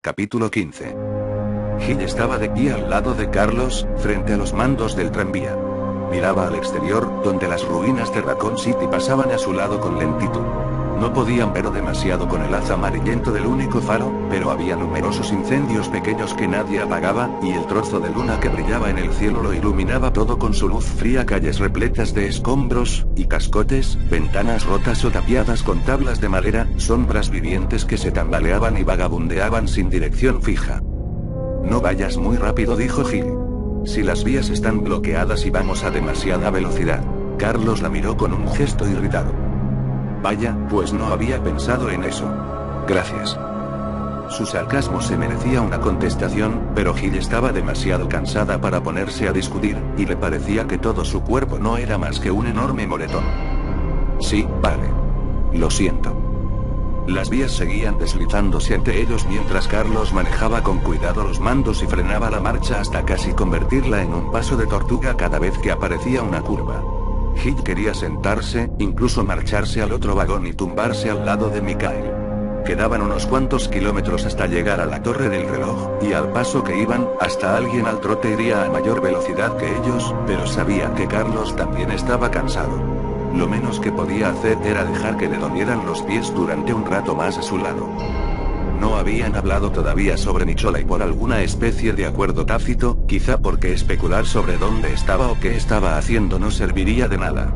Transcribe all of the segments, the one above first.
Capítulo 15. Gil estaba de pie al lado de Carlos, frente a los mandos del tranvía. Miraba al exterior, donde las ruinas de Raccoon City pasaban a su lado con lentitud. No podían ver demasiado con el haz amarillento del único faro, pero había numerosos incendios pequeños que nadie apagaba, y el trozo de luna que brillaba en el cielo lo iluminaba todo con su luz fría. Calles repletas de escombros y cascotes, ventanas rotas o tapiadas con tablas de madera, sombras vivientes que se tambaleaban y vagabundeaban sin dirección fija. No vayas muy rápido, dijo Gil. Si las vías están bloqueadas y vamos a demasiada velocidad. Carlos la miró con un gesto irritado. Vaya, pues no había pensado en eso. Gracias. Su sarcasmo se merecía una contestación, pero Gil estaba demasiado cansada para ponerse a discutir, y le parecía que todo su cuerpo no era más que un enorme moretón. Sí, vale. Lo siento. Las vías seguían deslizándose ante ellos mientras Carlos manejaba con cuidado los mandos y frenaba la marcha hasta casi convertirla en un paso de tortuga cada vez que aparecía una curva. Gil quería sentarse, incluso marcharse al otro vagón y tumbarse al lado de Mikhail. Quedaban unos cuantos kilómetros hasta llegar a la torre del reloj, y al paso que iban, hasta alguien al trote iría a mayor velocidad que ellos, pero sabía que Carlos también estaba cansado. Lo menos que podía hacer era dejar que le dolieran los pies durante un rato más a su lado. No habían hablado todavía sobre Nichola y por alguna especie de acuerdo tácito, quizá porque especular sobre dónde estaba o qué estaba haciendo no serviría de nada.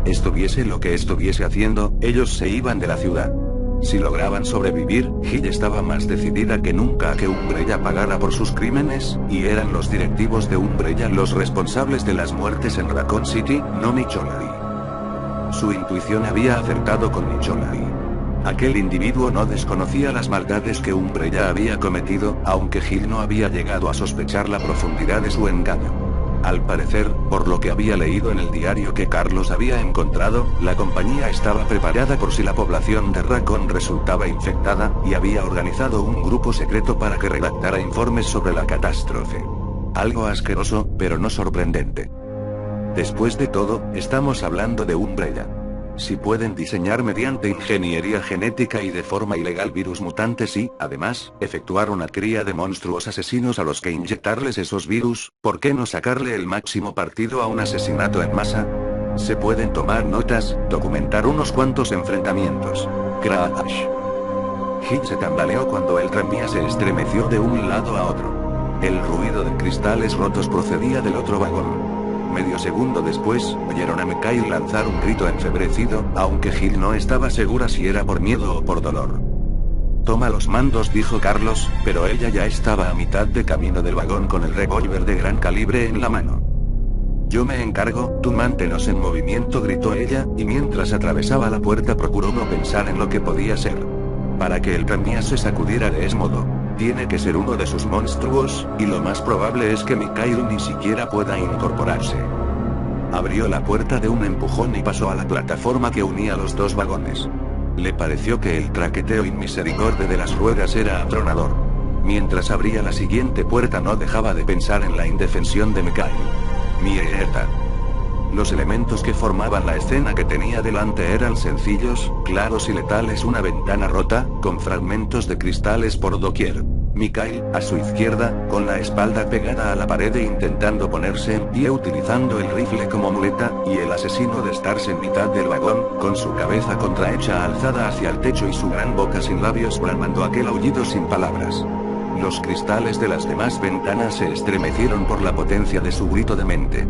Estuviese lo que estuviese haciendo, ellos se iban de la ciudad. Si lograban sobrevivir, Gil estaba más decidida que nunca a que Umbrella pagara por sus crímenes, y eran los directivos de Umbrella los responsables de las muertes en Raccoon City, no Nichola. Su intuición había acertado con Nichola. Aquel individuo no desconocía las maldades que Umbrella había cometido, aunque Gil no había llegado a sospechar la profundidad de su engaño. Al parecer, por lo que había leído en el diario que Carlos había encontrado, la compañía estaba preparada por si la población de Raccoon resultaba infectada, y había organizado un grupo secreto para que redactara informes sobre la catástrofe. Algo asqueroso, pero no sorprendente. Después de todo, estamos hablando de Umbrella. Si pueden diseñar mediante ingeniería genética y de forma ilegal virus mutantes y, además, efectuar una cría de monstruos asesinos a los que inyectarles esos virus, ¿por qué no sacarle el máximo partido a un asesinato en masa? Se pueden tomar notas, documentar unos cuantos enfrentamientos. Crash. Gil se tambaleó cuando el tranvía se estremeció de un lado a otro. El ruido de cristales rotos procedía del otro vagón. Medio segundo después, oyeron a Mikhail lanzar un grito enfebrecido, aunque Gil no estaba segura si era por miedo o por dolor. Toma los mandos, dijo Carlos, pero ella ya estaba a mitad de camino del vagón con el revólver de gran calibre en la mano. Yo me encargo, tú manténos en movimiento, gritó ella, y mientras atravesaba la puerta procuró no pensar en lo que podía ser. Para que el tranvía se sacudiera de ese modo, tiene que ser uno de sus monstruos, y lo más probable es que Mikhail ni siquiera pueda incorporarse. Abrió la puerta de un empujón y pasó a la plataforma que unía los dos vagones. Le pareció que el traqueteo inmisericorde de las ruedas era atronador. Mientras abría la siguiente puerta no dejaba de pensar en la indefensión de Mikhail. Mierda. Los elementos que formaban la escena que tenía delante eran sencillos, claros y letales: una ventana rota, con fragmentos de cristales por doquier. Mikhail, a su izquierda, con la espalda pegada a la pared e intentando ponerse en pie utilizando el rifle como muleta, y el asesino de estarse en mitad del vagón, con su cabeza contrahecha alzada hacia el techo y su gran boca sin labios bramando aquel aullido sin palabras. Los cristales de las demás ventanas se estremecieron por la potencia de su grito demente.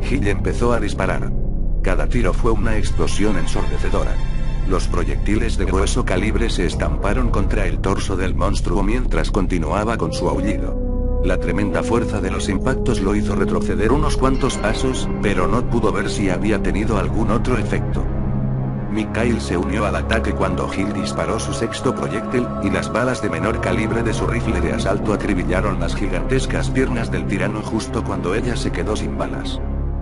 Gil empezó a disparar. Cada tiro fue una explosión ensordecedora. Los proyectiles de grueso calibre se estamparon contra el torso del monstruo mientras continuaba con su aullido. La tremenda fuerza de los impactos lo hizo retroceder unos cuantos pasos, pero no pudo ver si había tenido algún otro efecto. Mikhail se unió al ataque cuando Gil disparó su sexto proyectil, y las balas de menor calibre de su rifle de asalto acribillaron las gigantescas piernas del tirano justo cuando ella se quedó sin balas.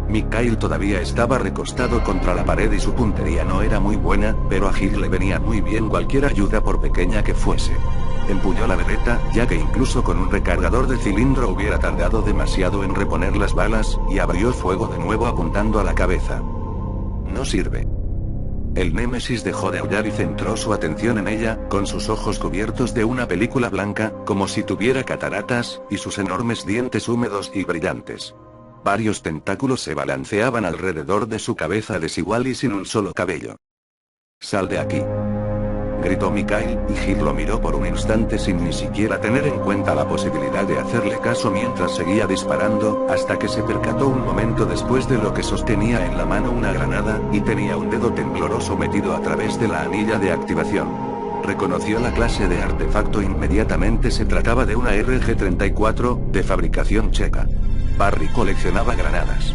Mikhail todavía estaba recostado contra la pared y su puntería no era muy buena, pero a Gil le venía muy bien cualquier ayuda por pequeña que fuese. Empuñó la bereta, ya que incluso con un recargador de cilindro hubiera tardado demasiado en reponer las balas, y abrió fuego de nuevo apuntando a la cabeza. No sirve. El Némesis dejó de aullar y centró su atención en ella, con sus ojos cubiertos de una película blanca, como si tuviera cataratas, y sus enormes dientes húmedos y brillantes. Varios tentáculos se balanceaban alrededor de su cabeza desigual y sin un solo cabello. «¡Sal de aquí!», gritó Mikhail, y Gil lo miró por un instante sin ni siquiera tener en cuenta la posibilidad de hacerle caso mientras seguía disparando, hasta que se percató un momento después de lo que sostenía en la mano una granada, y tenía un dedo tembloroso metido a través de la anilla de activación. Reconoció la clase de artefacto inmediatamente. Se trataba de una RG-34, de fabricación checa. Barry coleccionaba granadas.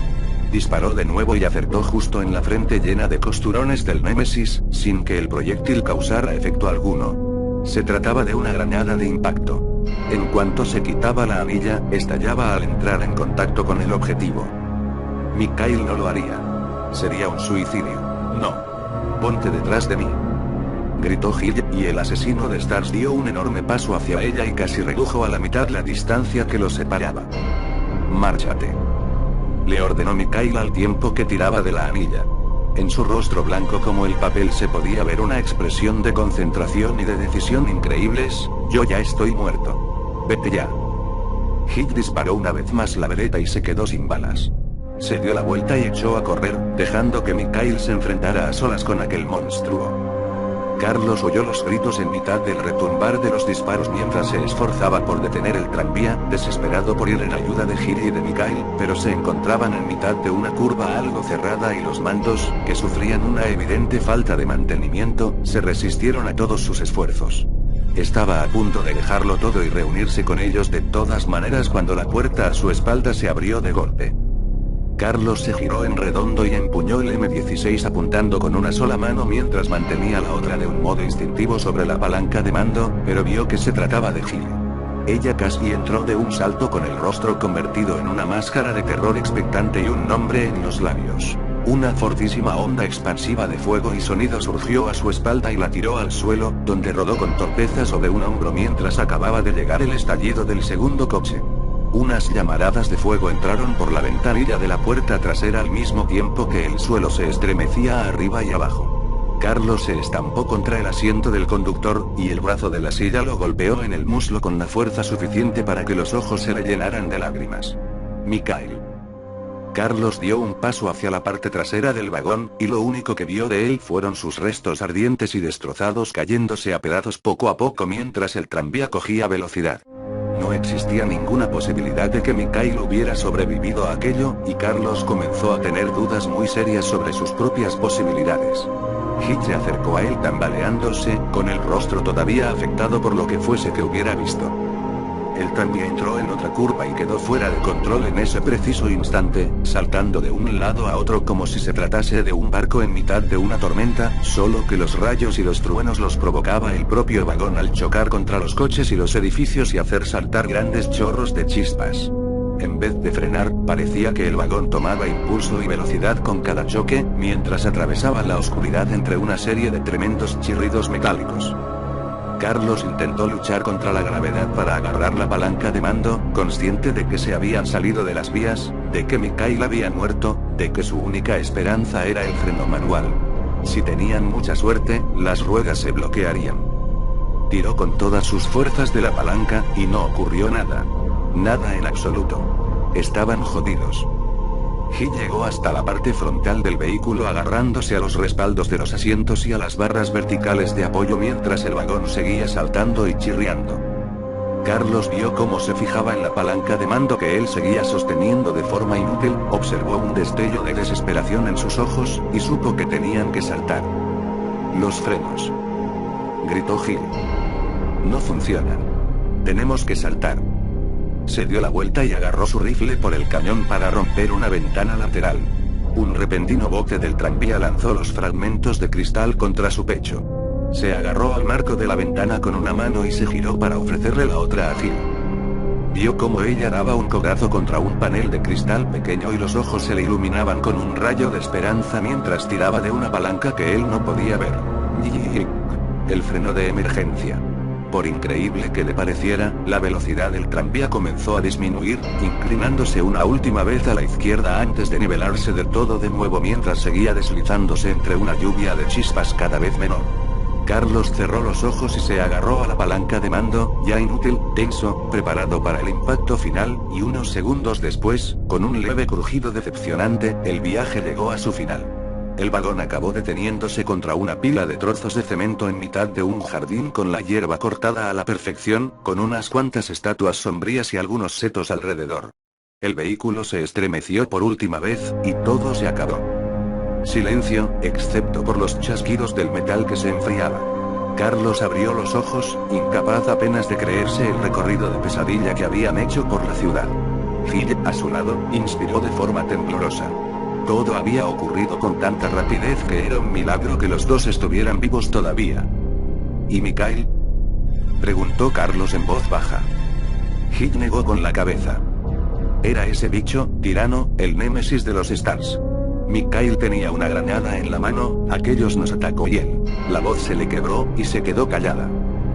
Disparó de nuevo y acertó justo en la frente llena de costurones del Némesis, sin que el proyectil causara efecto alguno. Se trataba de una granada de impacto. En cuanto se quitaba la anilla, estallaba al entrar en contacto con el objetivo. Mikhail no lo haría. Sería un suicidio. «No. Ponte detrás de mí», gritó Gil, y el asesino de Stars dio un enorme paso hacia ella y casi redujo a la mitad la distancia que los separaba. «Márchate», le ordenó Mikhail al tiempo que tiraba de la anilla. En su rostro blanco como el papel se podía ver una expresión de concentración y de decisión increíbles. «Yo ya estoy muerto. Vete ya». Hit disparó una vez más la vereta y se quedó sin balas. Se dio la vuelta y echó a correr, dejando que Mikhail se enfrentara a solas con aquel monstruo. Carlos oyó los gritos en mitad del retumbar de los disparos mientras se esforzaba por detener el tranvía, desesperado por ir en ayuda de Gil y de Mikhail, pero se encontraban en mitad de una curva algo cerrada y los mandos, que sufrían una evidente falta de mantenimiento, se resistieron a todos sus esfuerzos. Estaba a punto de dejarlo todo y reunirse con ellos de todas maneras cuando la puerta a su espalda se abrió de golpe. Carlos se giró en redondo y empuñó el M16 apuntando con una sola mano mientras mantenía la otra de un modo instintivo sobre la palanca de mando, pero vio que se trataba de Gil. Ella casi entró de un salto con el rostro convertido en una máscara de terror expectante y un nombre en los labios. Una fortísima onda expansiva de fuego y sonido surgió a su espalda y la tiró al suelo, donde rodó con torpeza sobre un hombro mientras acababa de llegar el estallido del segundo coche. Unas llamaradas de fuego entraron por la ventanilla de la puerta trasera al mismo tiempo que el suelo se estremecía arriba y abajo. Carlos se estampó contra el asiento del conductor, y el brazo de la silla lo golpeó en el muslo con la fuerza suficiente para que los ojos se le llenaran de lágrimas. «Mikhail». Carlos dio un paso hacia la parte trasera del vagón, y lo único que vio de él fueron sus restos ardientes y destrozados cayéndose a pedazos poco a poco mientras el tranvía cogía velocidad. No existía ninguna posibilidad de que Mikhail hubiera sobrevivido a aquello, y Carlos comenzó a tener dudas muy serias sobre sus propias posibilidades. Hit se acercó a él tambaleándose, con el rostro todavía afectado por lo que fuese que hubiera visto. Él también entró en otra curva y quedó fuera de control en ese preciso instante, saltando de un lado a otro como si se tratase de un barco en mitad de una tormenta, solo que los rayos y los truenos los provocaba el propio vagón al chocar contra los coches y los edificios y hacer saltar grandes chorros de chispas. En vez de frenar, parecía que el vagón tomaba impulso y velocidad con cada choque, mientras atravesaba la oscuridad entre una serie de tremendos chirridos metálicos. Carlos intentó luchar contra la gravedad para agarrar la palanca de mando, consciente de que se habían salido de las vías, de que Mikhail había muerto, de que su única esperanza era el freno manual. Si tenían mucha suerte, las ruedas se bloquearían. Tiró con todas sus fuerzas de la palanca, y no ocurrió nada. Nada en absoluto. Estaban jodidos. Hit llegó hasta la parte frontal del vehículo agarrándose a los respaldos de los asientos y a las barras verticales de apoyo mientras el vagón seguía saltando y chirriando. Carlos vio cómo se fijaba en la palanca de mando que él seguía sosteniendo de forma inútil, observó un destello de desesperación en sus ojos, y supo que tenían que saltar. «Los frenos», gritó Gil. «No funcionan. Tenemos que saltar». Se dio la vuelta y agarró su rifle por el cañón para romper una ventana lateral. Un repentino bote del tranvía lanzó los fragmentos de cristal contra su pecho. Se agarró al marco de la ventana con una mano y se giró para ofrecerle la otra a Gil. Vio cómo ella daba un codazo contra un panel de cristal pequeño y los ojos se le iluminaban con un rayo de esperanza mientras tiraba de una palanca que él no podía ver. El freno de emergencia. Por increíble que le pareciera, la velocidad del tranvía comenzó a disminuir, inclinándose una última vez a la izquierda antes de nivelarse del todo de nuevo mientras seguía deslizándose entre una lluvia de chispas cada vez menor. Carlos cerró los ojos y se agarró a la palanca de mando, ya inútil, tenso, preparado para el impacto final, y unos segundos después, con un leve crujido decepcionante, el viaje llegó a su final. El vagón acabó deteniéndose contra una pila de trozos de cemento en mitad de un jardín con la hierba cortada a la perfección, con unas cuantas estatuas sombrías y algunos setos alrededor. El vehículo se estremeció por última vez, y todo se acabó. Silencio, excepto por los chasquidos del metal que se enfriaba. Carlos abrió los ojos, incapaz apenas de creerse el recorrido de pesadilla que habían hecho por la ciudad. Gil, a su lado, inspiró de forma temblorosa. Todo había ocurrido con tanta rapidez que era un milagro que los dos estuvieran vivos todavía. ¿Y Mikhail?, preguntó Carlos en voz baja. Gil negó con la cabeza. Era ese bicho, tirano, el némesis de los Stars. Mikhail tenía una granada en la mano, aquellos nos atacó y él. La voz se le quebró, y se quedó callada.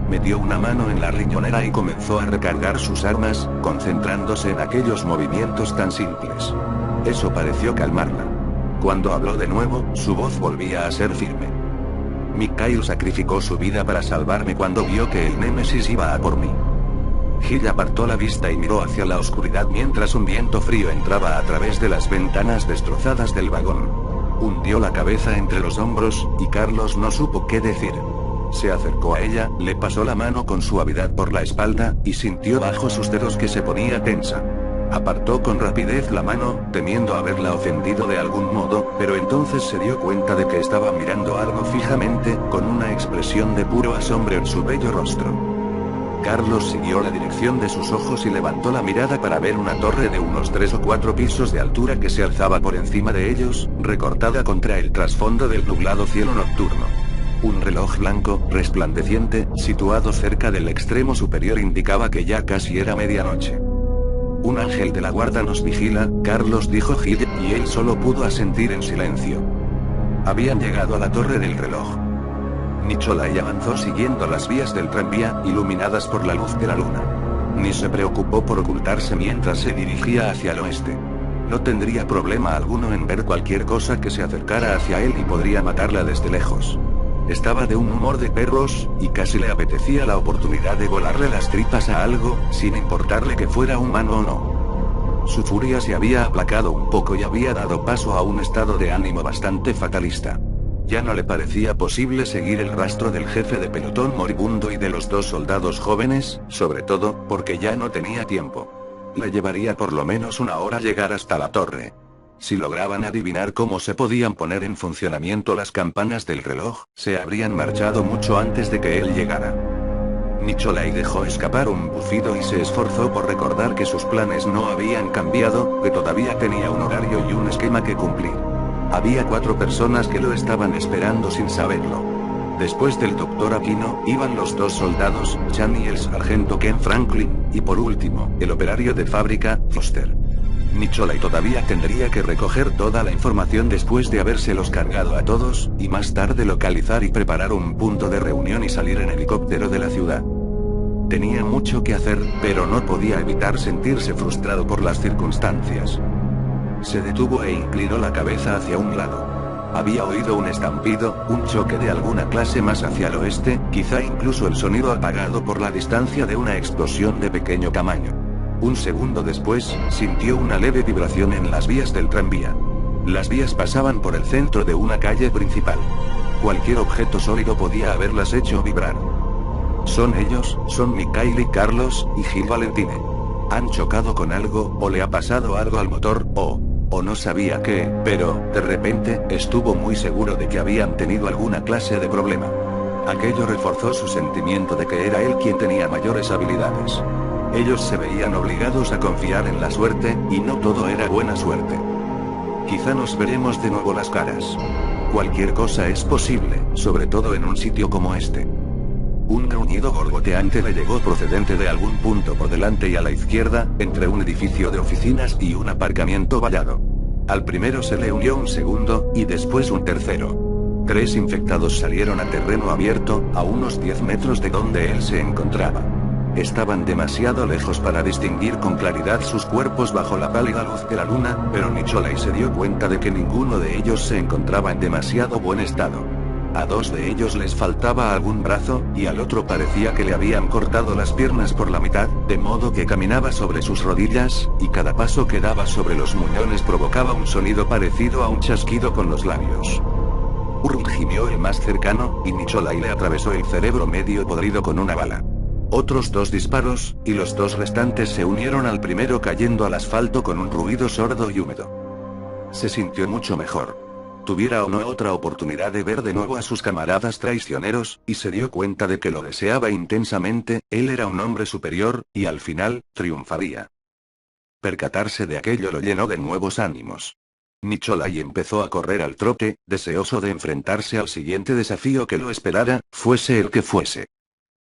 Metió una mano en la riñonera y comenzó a recargar sus armas, concentrándose en aquellos movimientos tan simples. Eso pareció calmarla. Cuando habló de nuevo, su voz volvía a ser firme. Mikhail sacrificó su vida para salvarme cuando vio que el némesis iba a por mí. Gil apartó la vista y miró hacia la oscuridad mientras un viento frío entraba a través de las ventanas destrozadas del vagón. Hundió la cabeza entre los hombros, y Carlos no supo qué decir. Se acercó a ella, le pasó la mano con suavidad por la espalda, y sintió bajo sus dedos que se ponía tensa. Apartó con rapidez la mano, temiendo haberla ofendido de algún modo, pero entonces se dio cuenta de que estaba mirando algo fijamente, con una expresión de puro asombro en su bello rostro. Carlos siguió la dirección de sus ojos y levantó la mirada para ver una torre de unos 3 o 4 pisos de altura que se alzaba por encima de ellos, recortada contra el trasfondo del nublado cielo nocturno. Un reloj blanco, resplandeciente, situado cerca del extremo superior indicaba que ya casi era medianoche. Un ángel de la guarda nos vigila, Carlos, dijo Gil, y él solo pudo asentir en silencio. Habían llegado a la torre del reloj. Nicholai avanzó siguiendo las vías del tranvía, iluminadas por la luz de la luna. Ni se preocupó por ocultarse mientras se dirigía hacia el oeste. No tendría problema alguno en ver cualquier cosa que se acercara hacia él y podría matarla desde lejos. Estaba de un humor de perros, y casi le apetecía la oportunidad de volarle las tripas a algo, sin importarle que fuera humano o no. Su furia se había aplacado un poco y había dado paso a un estado de ánimo bastante fatalista. Ya no le parecía posible seguir el rastro del jefe de pelotón moribundo y de los 2 soldados jóvenes, sobre todo, porque ya no tenía tiempo. Le llevaría por lo menos una hora llegar hasta la torre. Si lograban adivinar cómo se podían poner en funcionamiento las campanas del reloj, se habrían marchado mucho antes de que él llegara. Nicholai dejó escapar un bufido y se esforzó por recordar que sus planes no habían cambiado, que todavía tenía un horario y un esquema que cumplir. Había 4 personas que lo estaban esperando sin saberlo. Después del doctor Aquino, iban los 2 soldados, Chan y el sargento Ken Franklin, y por último, el operario de fábrica, Foster. Nicholai todavía tendría que recoger toda la información después de habérselos cargado a todos, y más tarde localizar y preparar un punto de reunión y salir en helicóptero de la ciudad. Tenía mucho que hacer, pero no podía evitar sentirse frustrado por las circunstancias. Se detuvo e inclinó la cabeza hacia un lado. Había oído un estampido, un choque de alguna clase más hacia el oeste, quizá incluso el sonido apagado por la distancia de una explosión de pequeño tamaño. Un segundo después, sintió una leve vibración en las vías del tranvía. Las vías pasaban por el centro de una calle principal. Cualquier objeto sólido podía haberlas hecho vibrar. Son ellos, son Mikhail y Carlos, y Gil Valentine. Han chocado con algo, o le ha pasado algo al motor, o no sabía qué, pero, de repente, estuvo muy seguro de que habían tenido alguna clase de problema. Aquello reforzó su sentimiento de que era él quien tenía mayores habilidades. Ellos se veían obligados a confiar en la suerte, y no todo era buena suerte. Quizá nos veremos de nuevo las caras. Cualquier cosa es posible, sobre todo en un sitio como este. Un gruñido gorgoteante le llegó procedente de algún punto por delante y a la izquierda, entre un edificio de oficinas y un aparcamiento vallado. Al primero se le unió un segundo, y después un tercero. 3 infectados salieron a terreno abierto, a unos 10 metros de donde él se encontraba. Estaban demasiado lejos para distinguir con claridad sus cuerpos bajo la pálida luz de la luna, pero Nicholai se dio cuenta de que ninguno de ellos se encontraba en demasiado buen estado. A 2 de ellos les faltaba algún brazo, y al otro parecía que le habían cortado las piernas por la mitad, de modo que caminaba sobre sus rodillas, y cada paso que daba sobre los muñones provocaba un sonido parecido a un chasquido con los labios. Uruk gimió el más cercano, y Nicholai le atravesó el cerebro medio podrido con una bala. Otros 2 disparos, y los 2 restantes se unieron al primero cayendo al asfalto con un ruido sordo y húmedo. Se sintió mucho mejor. Tuviera o no otra oportunidad de ver de nuevo a sus camaradas traicioneros, y se dio cuenta de que lo deseaba intensamente, él era un hombre superior, y al final, triunfaría. Percatarse de aquello lo llenó de nuevos ánimos. Nicholai empezó a correr al trote, deseoso de enfrentarse al siguiente desafío que lo esperara, fuese el que fuese.